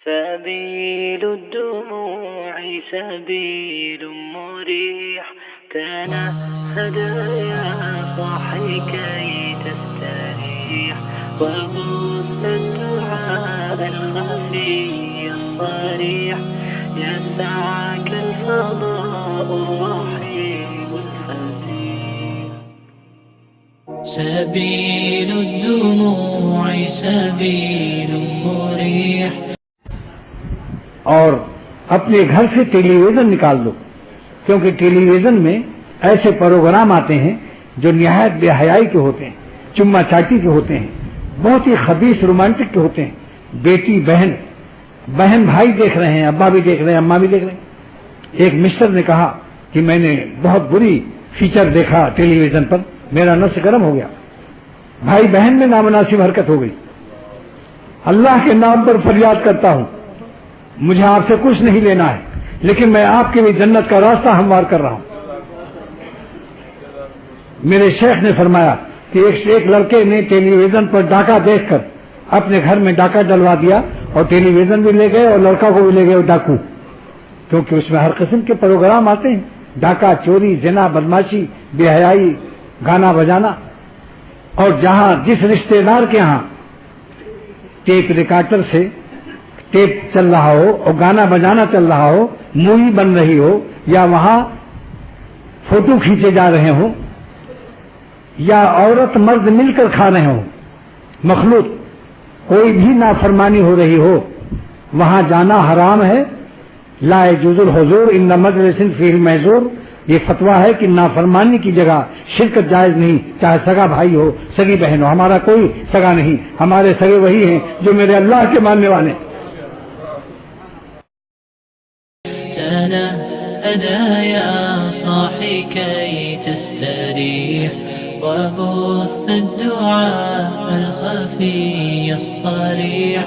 سبيل الدموع سبيل مريح تنهد يا صاحي كي تستريح وبث الدعاء الخفي الصريح يسعك الفضاء الرحيم الفسيح سبيل الدموع سبيل مريح। और अपने घर से टेलीविजन निकाल दो, क्योंकि टेलीविजन में ऐसे प्रोग्राम आते हैं जो निहायत बेहयाई के होते हैं, चुम्मा चाटी के होते हैं, बहुत ही खबीस रोमांटिक के होते हैं। बेटी बहन, बहन भाई देख रहे हैं, अब्बा भी देख रहे हैं, अम्मा भी देख रहे हैं। एक मिस्टर ने कहा कि मैंने बहुत बुरी फीचर देखा टेलीविजन पर, मेरा नफ्स गर्म हो गया, भाई बहन में नामनासिब हरकत हो गई। अल्लाह के नाम पर फरियाद करता हूं, मुझे आपसे कुछ नहीं लेना है, लेकिन मैं आपके लिए जन्नत का रास्ता हमवार कर रहा हूं। मेरे शेख ने फरमाया कि एक लड़के ने टेलीविजन पर डाका देखकर अपने घर में डाका डलवा दिया और टेलीविजन भी ले गए और लड़का को भी ले गए डाकू, क्योंकि उसमें हर किस्म के प्रोग्राम आते हैं, डाका, चोरी, जिना, बदमाशी, बेहयाई, गाना बजाना। और जहां जिस रिश्तेदार के यहां टेप रिकॉर्डर से टेप चल रहा हो और गाना बजाना चल रहा हो, मूवी बन रही हो, या वहां फोटो खींचे जा रहे हो, या औरत मर्द मिलकर खा रहे हो, मखलूक कोई भी नाफरमानी हो रही हो, वहां जाना हराम है। ला यजूजुल हुजूर इन्ना मजलिसिन फीही महजूर, ये फतवा है कि नाफरमानी की जगह शिरकत जायज नहीं, चाहे सगा भाई हो, सगी बहन हो। हमारा कोई सगा नहीं, हमारे सगे वही हैं जो मेरे अल्लाह के मानने वाले। تنهدى يا صاحي كي تستريح وبث الدعاء الخفي الصريح